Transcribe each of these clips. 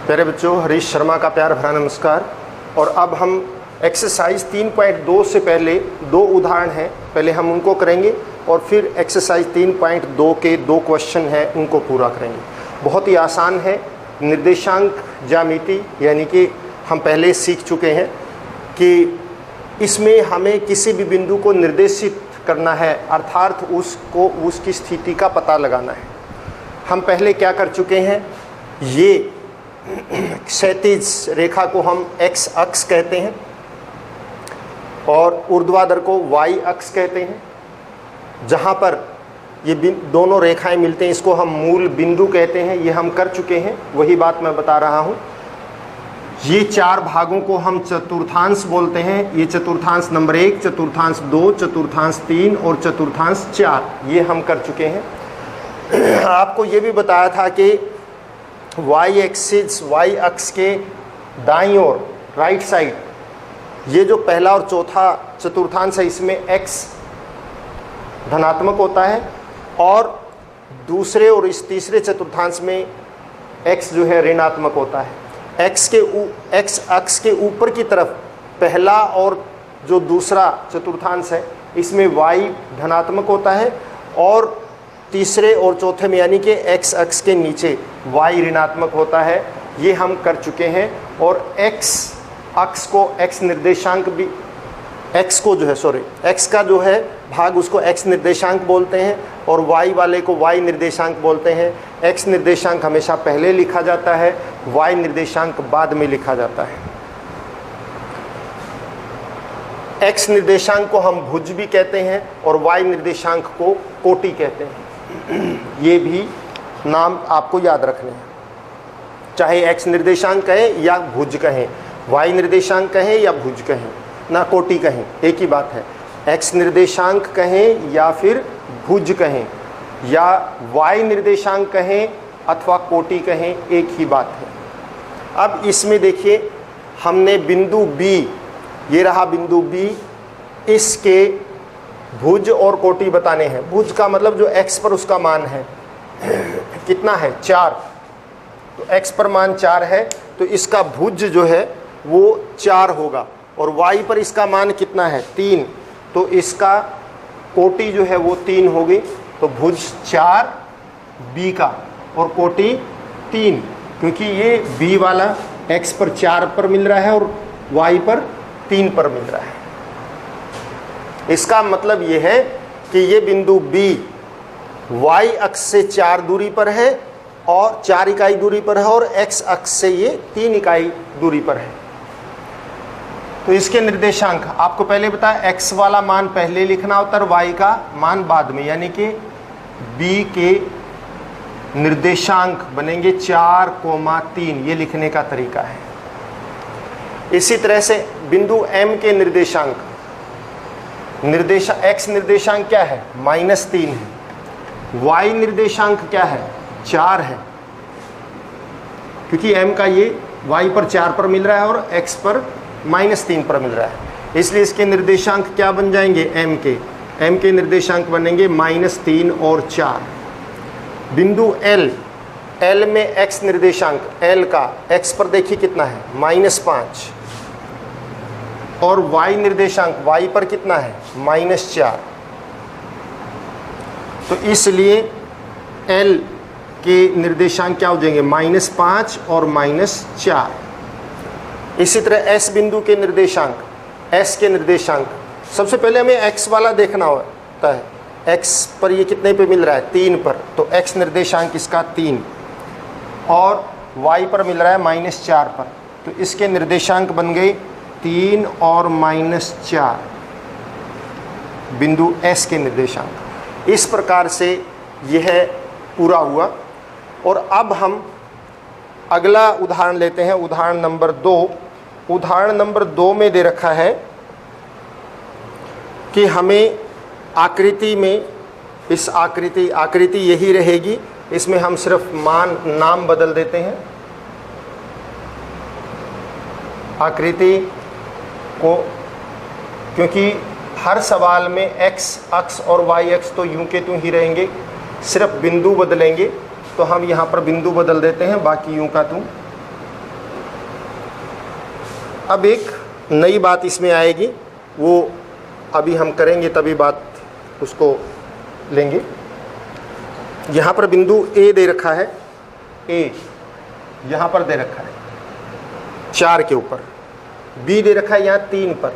प्यारे बच्चों, हरीश शर्मा का प्यार भरा नमस्कार। और अब हम एक्सरसाइज 3.2 से पहले दो उदाहरण हैं, पहले हम उनको करेंगे और फिर एक्सरसाइज 3.2 के दो क्वेश्चन हैं उनको पूरा करेंगे। बहुत ही आसान है। निर्देशांक ज्यामिति यानी कि हम पहले सीख चुके हैं कि इसमें हमें किसी भी बिंदु को निर्देशित करना है, अर्थात उसको उसकी स्थिति का पता लगाना है। हम पहले क्या कर चुके हैं, ये क्षैतिज रेखा को हम x अक्ष कहते हैं और ऊर्ध्वाधर को y अक्ष कहते हैं। जहाँ पर ये दोनों रेखाएं मिलते हैं इसको हम मूल बिंदु कहते हैं। ये हम कर चुके हैं, वही बात मैं बता रहा हूँ। ये चार भागों को हम चतुर्थांश बोलते हैं। ये चतुर्थांश नंबर 1, चतुर्थांश 2, चतुर्थांश 3 और चतुर्थांश 4 ये हम कर चुके हैं। आपको ये भी बताया था कि y अक्ष के दाईं ओर राइट साइड ये जो पहला और चौथा चतुर्थांश है इसमें x धनात्मक होता है और दूसरे और इस तीसरे चतुर्थांश में x जो है ऋणात्मक होता है। x अक्ष के ऊपर की तरफ पहला और जो दूसरा चतुर्थांश है इसमें y धनात्मक होता है और तीसरे और चौथे में यानी कि x अक्ष के नीचे y ऋणात्मक होता है। ये हम कर चुके हैं। और x अक्ष को x निर्देशांक भी x का जो है भाग उसको x निर्देशांक बोलते हैं और y वाले को y निर्देशांक बोलते हैं। x निर्देशांक हमेशा पहले लिखा जाता है, y निर्देशांक बाद में लिखा जाता है। x निर्देशांक को हम भुज भी कहते हैं और y निर्देशांक को कोटि कहते हैं। ये भी नाम आपको याद रखने हैं, चाहे x निर्देशांक कहें या भुज कहें, y निर्देशांक कहें या भुज कहें, ना कोटि कहें, एक ही बात है। x निर्देशांक कहें या फिर भुज कहें या y निर्देशांक कहें अथवा कोटि कहें, एक ही बात है। अब इसमें देखिए हमने बिंदु B, ये रहा बिंदु B, इसके भुज और कोटि बताने हैं। भुज का मतलब जो x पर उसका मान है कितना है, 4। तो x पर मान 4 है तो इसका भुज जो है वो 4 होगा और y पर इसका मान कितना है, 3। तो इसका कोटि जो है वो 3 होगी। तो भुज 4 b का और कोटि 3, क्योंकि ये b वाला x पर 4 पर मिल रहा है और y पर 3 पर मिल रहा है। इसका मतलब ये है कि ये बिंदु B y अक्ष से 4 दूरी पर है और 4 इकाई दूरी पर है और x अक्ष से ये 3 इकाई दूरी पर है। तो इसके निर्देशांक आपको पहले बताया, x वाला मान पहले लिखना होता है और y का मान बाद में, यानी कि B के निर्देशांक बनेंगे 4,3, ये लिखने का तरीका है। इसी तरह से बिंदु M के निर्देशांक x निर्देशांक क्या है, -3 है। y निर्देशांक क्या है, 4 है, क्योंकि m का ये y पर 4 पर मिल रहा है और x पर -3 पर मिल रहा है, इसलिए इसके निर्देशांक क्या बन जाएंगे, m के निर्देशांक बनेंगे -3 और 4। बिंदु L में x निर्देशांक L का x पर देखिए कितना है, -5 और y निर्देशांक y पर कितना है, -4। तो इसलिए L के निर्देशांक क्या हो जाएंगे, -5 और -4। इसी तरह S बिंदु के निर्देशांक, S के निर्देशांक सबसे पहले हमें x वाला देखना होता है। x पर ये कितने पे मिल रहा है, 3 पर, तो x निर्देशांक इसका 3 और y पर मिल रहा है -4 पर, तो इसके निर्देशांक बन गए 3 और -4 बिंदु S के निर्देशांक। इस प्रकार से यह पूरा हुआ। और अब हम अगला उदाहरण लेते हैं, उदाहरण नंबर 2। उदाहरण नंबर 2 में दे रखा है कि हमें आकृति में, इस आकृति यही रहेगी, इसमें हम सिर्फ नाम बदल देते हैं। आकृति को, क्योंकि हर सवाल में x अक्ष और y अक्ष तो यूं के त्यों ही रहेंगे, सिर्फ बिंदु बदलेंगे, तो हम यहाँ पर बिंदु बदल देते हैं, बाकी यूं का त्यों अब एक नई बात इसमें आएगी, वो अभी हम करेंगे तभी बात उसको लेंगे। यहाँ पर बिंदु ए दे रखा है, ए यहाँ पर दे रखा है 4 के ऊपर, बी दे रखा है यहाँ 3 पर,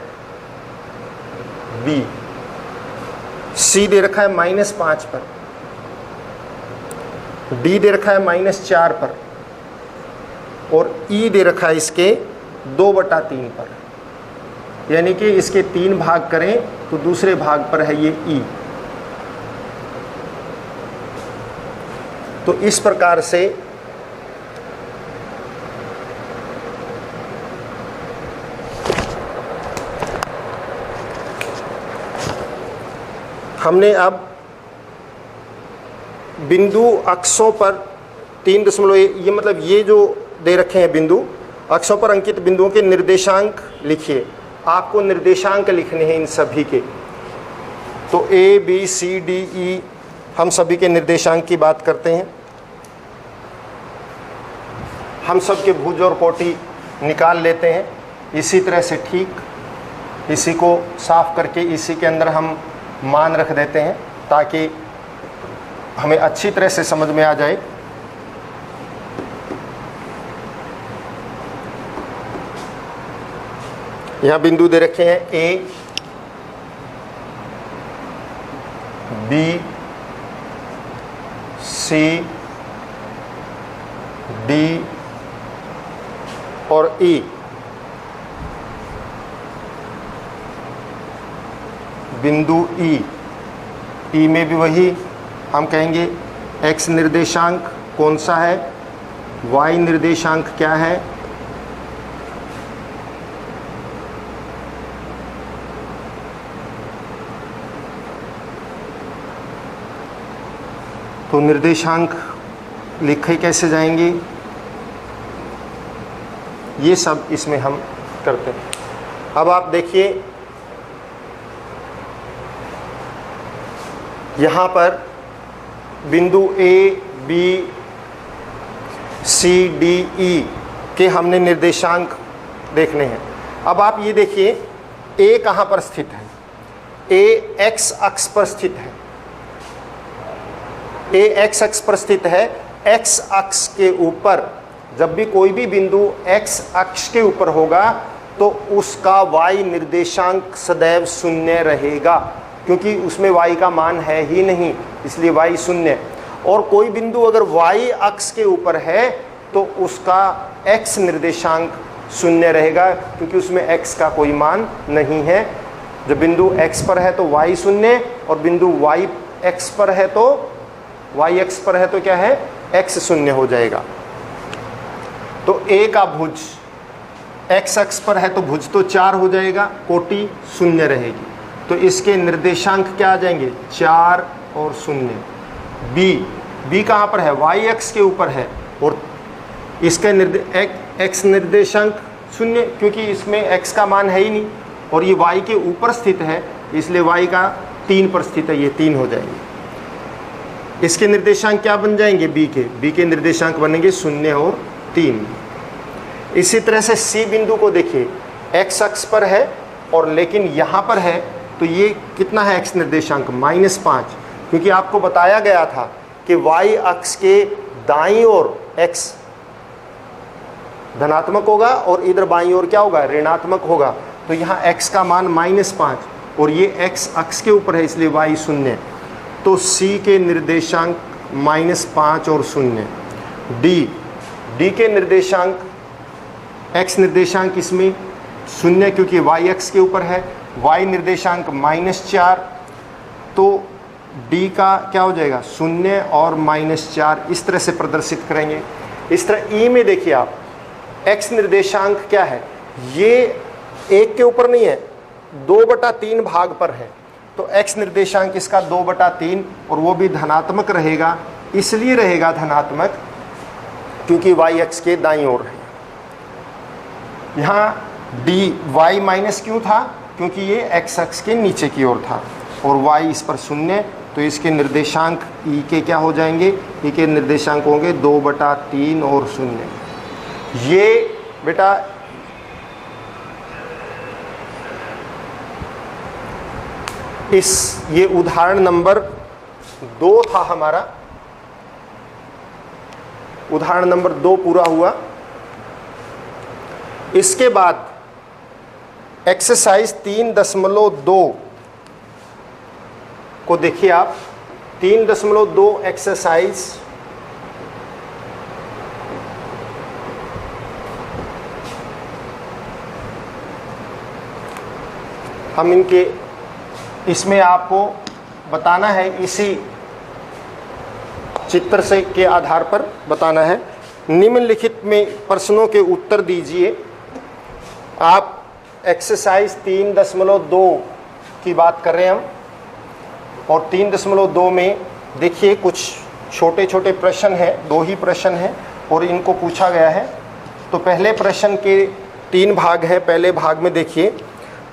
बी, सी दे रखा है -5 पर, डी दे रखा है -4 पर, और ई दे रखा है इसके 2/3 पर। यानी कि इसके 3 भाग करें तो दूसरे भाग पर है ये ई। तो इस प्रकार से हमने अब बिंदु अक्षों पर 3.1, ये मतलब ये जो दे रखे हैं बिंदु, अक्षों पर अंकित बिंदुओं के निर्देशांक लिखिए। आपको निर्देशांक लिखने हैं इन सभी के। तो A B C D E, हम सभी के निर्देशांक की बात करते हैं। हम सब के भुज और कोटि निकाल लेते हैं। इसी तरह से ठीक इसी को साफ करके इसी के अंदर हम मान रख देते हैं ताकि हमें अच्छी तरह से समझ में आ जाए। यहाँ बिंदु दे रखे हैं ए, बी, सी, डी और ई। बिंदु ई में भी वही हम कहेंगे एक्स निर्देशांक कौन सा है, वाई निर्देशांक क्या है, तो निर्देशांक लिखे कैसे जाएंगे, ये सब इसमें हम करते हैं। अब आप देखिए यहाँ पर बिंदु ए, बी, सी, डी, ई के हमने निर्देशांक देखने हैं। अब आप ये देखिए ए कहाँ पर स्थित है, ए एक्स अक्ष पर स्थित है। ए एक्स अक्ष पर स्थित है। एक्स अक्ष के ऊपर जब भी कोई भी बिंदु एक्स अक्ष के ऊपर होगा तो उसका वाई निर्देशांक सदैव 0 रहेगा, क्योंकि उसमें y का मान है ही नहीं, इसलिए y 0। और कोई बिंदु अगर y अक्ष के ऊपर है तो उसका x निर्देशांक 0 रहेगा, क्योंकि उसमें x का कोई मान नहीं है। जब बिंदु x पर है तो y 0, और बिंदु y x पर है तो क्या है, x 0 हो जाएगा। तो a का भुज x अक्ष पर है तो भुज तो 4 हो जाएगा, कोटि 0 रहेगी। तो इसके निर्देशांक क्या आ जाएंगे, 4 और 0। बी कहाँ पर है, y अक्ष के ऊपर है, और इसका x निर्देशांक 0, क्योंकि इसमें x का मान है ही नहीं, और ये y के ऊपर स्थित है, इसलिए y का 3 पर स्थित है, ये 3 हो जाएंगे। इसके निर्देशांक क्या बन जाएंगे, b के निर्देशांक बनेंगे 0 और 3। इसी तरह से c बिंदु को देखिए, x अक्ष पर है और लेकिन यहाँ पर है, तो ये कितना है x निर्देशांक, -5, क्योंकि आपको बताया गया था कि y अक्ष के दाईं ओर x धनात्मक होगा और इधर बाईं ओर क्या होगा, ऋणात्मक होगा। तो यहाँ x का मान -5 और ये x अक्ष के ऊपर है, इसलिए y 0। तो c के निर्देशांक -5 और 0। डी के निर्देशांक, x निर्देशांक इसमें 0, क्योंकि y अक्ष के ऊपर है, y निर्देशांक -4, तो d का क्या हो जाएगा, 0 और -4, इस तरह से प्रदर्शित करेंगे। इस तरह e में देखिए आप, x निर्देशांक क्या है, ये 1 के ऊपर नहीं है, 2/3 भाग पर है, तो x निर्देशांक इसका 2/3, और वो भी धनात्मक रहेगा। इसलिए रहेगा धनात्मक क्योंकि y अक्ष के दाईं ओर है। यहाँ डी y माइनस क्यों था, क्योंकि ये x अक्ष के नीचे की ओर था, और y इस पर 0, तो इसके निर्देशांक e के क्या हो जाएंगे, e के निर्देशांक होंगे 2/3 और 0। ये बेटा ये उदाहरण नंबर 2 था हमारा, उदाहरण नंबर 2 पूरा हुआ। इसके बाद एक्सरसाइज 3.2 को देखिए आप। 3.2 एक्सरसाइज हम इनके इसमें आपको बताना है, इसी चित्र से के आधार पर बताना है। निम्नलिखित में प्रश्नों के उत्तर दीजिए। आप एक्सरसाइज 3.2 की बात कर रहे हैं हम, और 3.2 में देखिए कुछ छोटे छोटे प्रश्न हैं, 2 ही प्रश्न हैं और इनको पूछा गया है। तो पहले प्रश्न के 3 भाग हैं। पहले भाग में देखिए,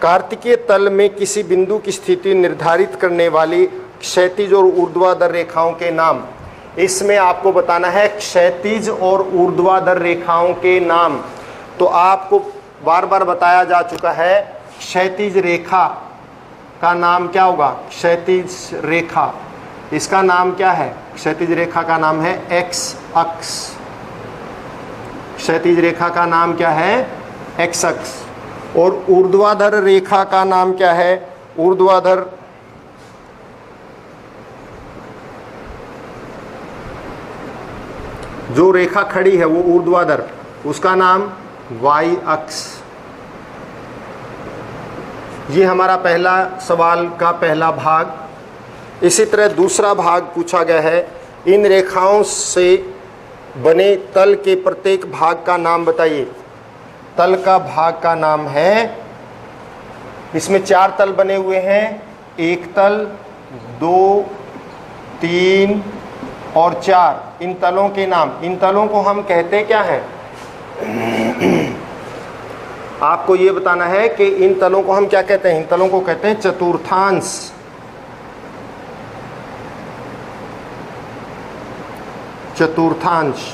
कार्तिकीय तल में किसी बिंदु की स्थिति निर्धारित करने वाली क्षैतिज और ऊर्ध्वाधर रेखाओं के नाम। इसमें आपको बताना है क्षैतिज और ऊर्ध्वाधर रेखाओं के नाम। तो आपको बार बार बताया जा चुका है, क्षैतिज रेखा का नाम क्या होगा? क्षैतिज रेखा। इसका नाम क्या है? क्षैतिज रेखा का नाम है एक्स अक्ष। क्षैतिज रेखा का नाम क्या है? एक्स अक्ष। और ऊर्ध्वाधर रेखा का नाम क्या है? ऊर्ध्वाधर जो रेखा खड़ी है वो ऊर्ध्वाधर, उसका नाम वाई अक्ष। ये हमारा पहला सवाल का पहला भाग। इसी तरह दूसरा भाग पूछा गया है, इन रेखाओं से बने तल के प्रत्येक भाग का नाम बताइए। तल का भाग का नाम है, इसमें 4 तल बने हुए हैं, 1 तल, 2, 3 और 4। इन तलों के नाम, इन तलों को हम कहते क्या हैं? आपको ये बताना है कि इन तलों को हम क्या कहते हैं? इन तलों को कहते हैं चतुर्थांश। चतुर्थांश,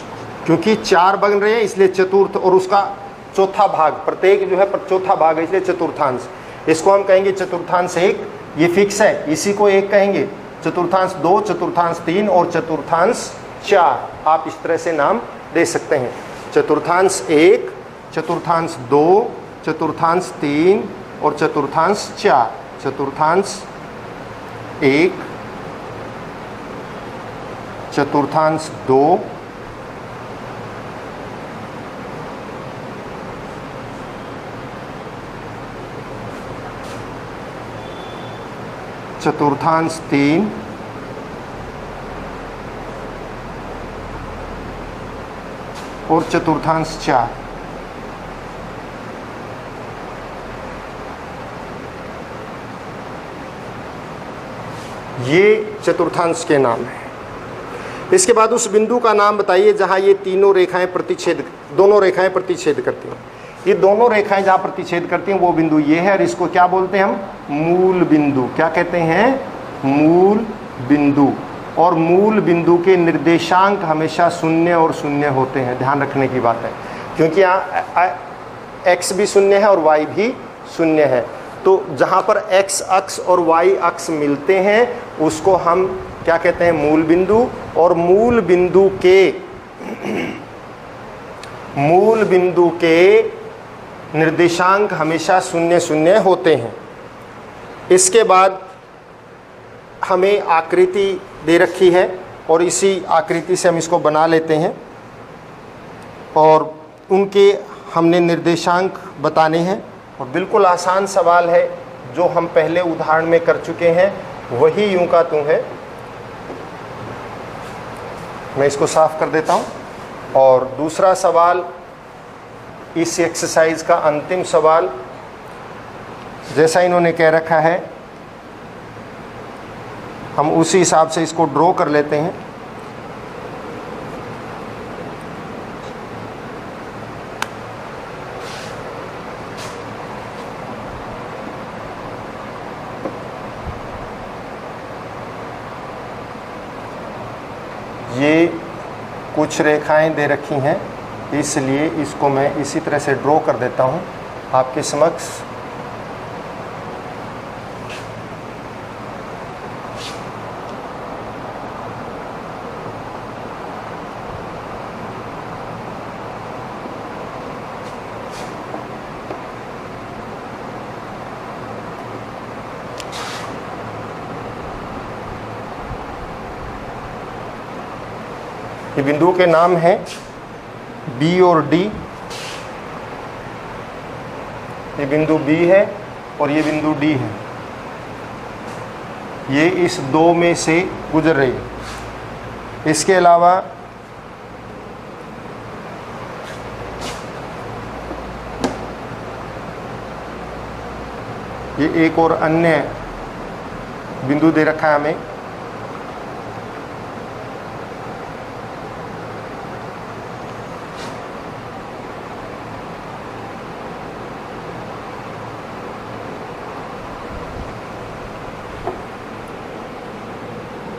क्योंकि 4 बन रहे हैं इसलिए चतुर्थ, और उसका चौथा भाग, प्रत्येक जो है चौथा भाग है इसलिए चतुर्थांश। इसको हम कहेंगे चतुर्थांश 1, ये फिक्स है, इसी को 1 कहेंगे। चतुर्थांश 2, चतुर्थांश 3 और चतुर्थांश 4। आप इस तरह से नाम दे सकते हैं। चतुर्थांश 1, चतुर्थांश 2, चतुर्थांश 3 और चतुर्थांश 4। चतुर्थांश 1, चतुर्थांश 2, चतुर्थांश 3 और चतुर्थांश 4। ये चतुर्थांश के नाम हैं। इसके बाद उस बिंदु का नाम बताइए जहां ये तीनों रेखाएं प्रतिच्छेद, दोनों रेखाएं प्रतिच्छेद करती हैं। ये दोनों रेखाएं जहां प्रतिच्छेद करती हैं वो बिंदु ये है, और इसको क्या बोलते हैं हम? मूल बिंदु। क्या कहते हैं? मूल बिंदु। और मूल बिंदु के निर्देशांक हमेशा 0 और 0 होते हैं, ध्यान रखने की बात है, क्योंकि यहाँ x भी 0 है और y भी 0 है। तो जहाँ पर x अक्ष और y अक्ष मिलते हैं उसको हम क्या कहते हैं? मूल बिंदु। और मूल बिंदु के निर्देशांक हमेशा 0 0 होते हैं। इसके बाद हमें आकृति दे रखी है और इसी आकृति से हम इसको बना लेते हैं, और उनके हमने निर्देशांक बताने हैं। और बिल्कुल आसान सवाल है, जो हम पहले उदाहरण में कर चुके हैं वही यूं का त्यों है। मैं इसको साफ कर देता हूं। और दूसरा सवाल, इस एक्सरसाइज का अंतिम सवाल, जैसा इन्होंने कह रखा है हम उसी हिसाब से इसको ड्रॉ कर लेते हैं। ये कुछ रेखाएं दे रखी हैं, इसलिए इसको मैं इसी तरह से ड्रॉ कर देता हूं आपके समक्ष। ये बिंदुओं के नाम हैं बी और डी। ये बिंदु बी है और ये बिंदु डी है। ये इस दो में से गुजर रही है। इसके अलावा ये एक और अन्य बिंदु दे रखा है हमें,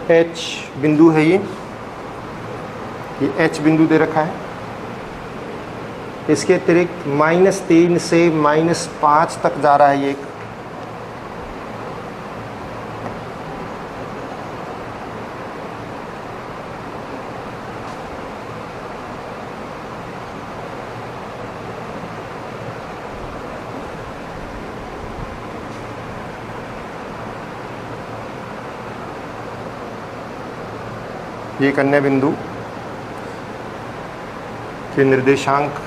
एच बिंदु है। ये एच बिंदु दे रखा है। इसके अतिरिक्त -3 से -5 तक जा रहा है ये एक। ये एक अन्य बिंदु के निर्देशांक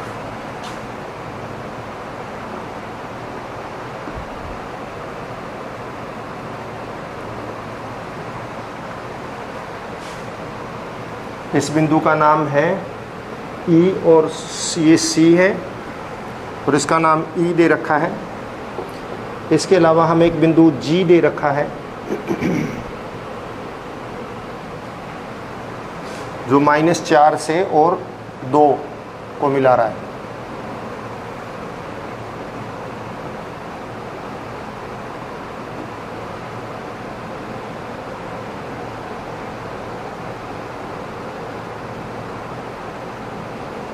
इस बिंदु का नाम है ई और ये सी है और इसका नाम ई दे रखा है। इसके अलावा हमें एक बिंदु जी दे रखा है जो -4 से और 2 को मिला रहा है।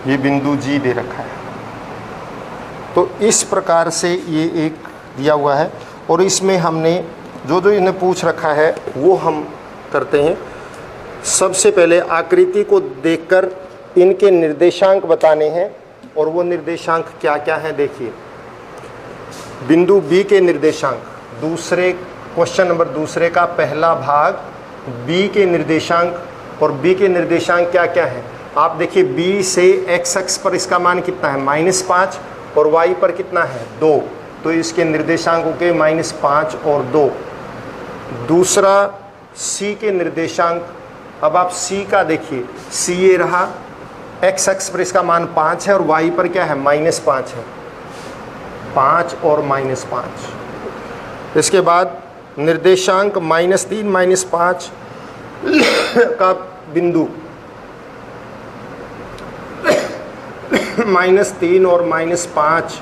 ये बिंदु जी दे रखा है। तो इस प्रकार से ये एक दिया हुआ है और इसमें हमने जो जो इन्हें पूछ रखा है वो हम करते हैं। सबसे पहले आकृति को देखकर इनके निर्देशांक बताने हैं और वो निर्देशांक क्या क्या हैं देखिए। बिंदु बी के निर्देशांक, दूसरे क्वेश्चन नंबर दूसरे का पहला भाग, बी के निर्देशांक। और बी के निर्देशांक क्या क्या हैं आप देखिए। बी से एक्स अक्ष पर इसका मान कितना है -5 और वाई पर कितना है 2, तो इसके निर्देशांकों के -5 और 2। दूसरा सी के निर्देशांक, अब आप सी का देखिए, सी ये रहा, एक्स अक्ष पर इसका मान 5 है और वाई पर क्या है -5 है, 5 और -5। इसके बाद निर्देशांक -3 -5 का बिंदु, -3 और -5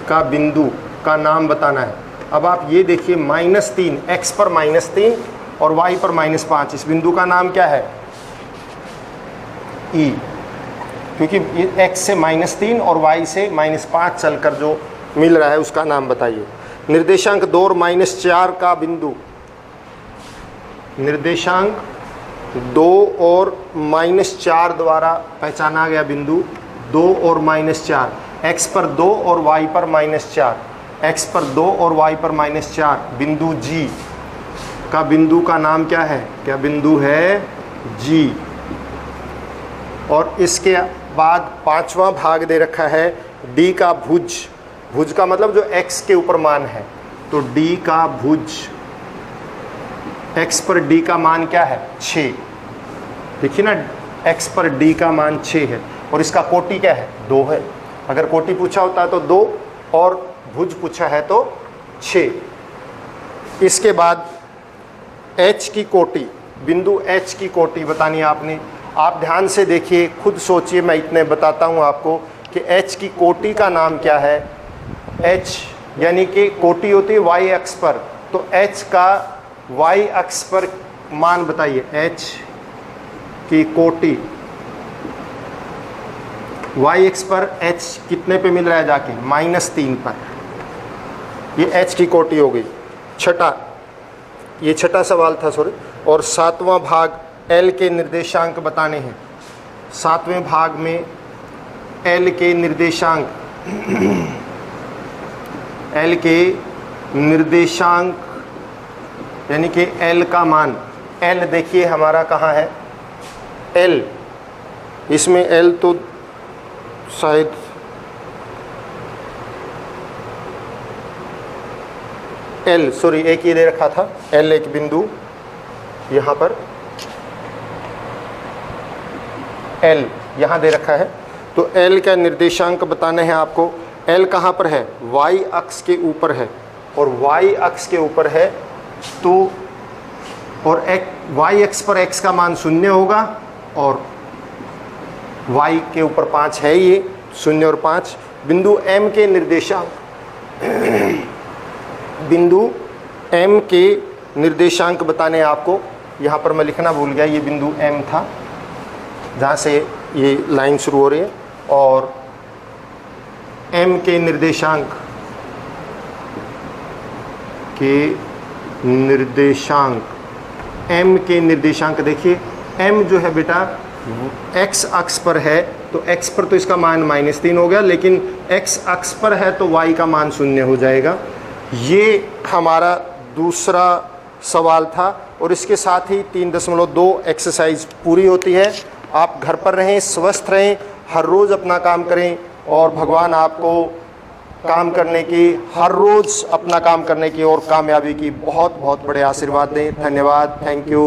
का बिंदु का नाम बताना है। अब आप ये देखिए -3, एक्स पर -3 और वाई पर -5, इस बिंदु का नाम क्या है ई, क्योंकि एक्स से -3 और वाई से -5 चलकर जो मिल रहा है उसका नाम बताइए। निर्देशांक 2 और -4 का बिंदु, निर्देशांक 2 और -4 द्वारा पहचाना गया बिंदु 2 और -4, एक्स पर 2 और वाई पर -4, एक्स पर 2 और वाई पर -4, बिंदु जी का बिंदु का नाम क्या है, क्या बिंदु है जी। और इसके बाद 5वां भाग दे रखा है डी का भुज। भुज का मतलब जो एक्स के ऊपर मान है, तो डी का भुज, एक्स पर डी का मान क्या है 6, देखिए ना, एक्स पर डी का मान 6 है और इसका कोटि क्या है 2 है। अगर कोटि पूछा होता तो 2 और भुज पूछा है तो 6। इसके बाद एच की कोटि, बिंदु एच की कोटि बतानी है आपने। आप ध्यान से देखिए, खुद सोचिए, मैं इतने बताता हूँ आपको कि एच की कोटि का नाम क्या है। एच यानी कि कोटि होती है वाई अक्ष पर, तो एच का वाई अक्ष पर मान बताइए। एच की कोटि वाई अक्ष पर एच कितने पे मिल रहा है जाके -3 पर, ये एच की कोटि हो गई। ये छठा सवाल था, सॉरी। और 7वां भाग एल के निर्देशांक बताने हैं। 7वें भाग में एल के निर्देशांक, एल के निर्देशांक यानी कि एल का मान। एल देखिए हमारा कहाँ है, L, इसमें L तो शायद L, सॉरी एक ये दे रखा था L, एक बिंदु यहाँ पर L यहाँ दे रखा है। तो L का निर्देशांक बताने हैं आपको। L कहाँ पर है? y अक्ष के ऊपर है, और y अक्ष के ऊपर है तो और y अक्ष पर x का मान 0 होगा, और y के ऊपर 5 है, ये 0 और 5। बिंदु M के निर्देशांक बिंदु M के निर्देशांक बताने हैं आपको। यहाँ पर मैं लिखना भूल गया, ये बिंदु M था जहाँ से ये लाइन शुरू हो रही है, और M के निर्देशांक M के निर्देशांक देखिए, M जो है बेटा x अक्ष पर है, तो x पर तो इसका मान -3 हो गया, लेकिन x अक्ष पर है तो y का मान 0 हो जाएगा। ये हमारा दूसरा सवाल था, और इसके साथ ही 3.2 एक्सरसाइज पूरी होती है। आप घर पर रहें, स्वस्थ रहें, हर रोज़ अपना काम करें, और भगवान आपको काम करने की, हर रोज़ अपना काम करने की और कामयाबी की बहुत बहुत बड़े आशीर्वाद दें। धन्यवाद, थैंक यू।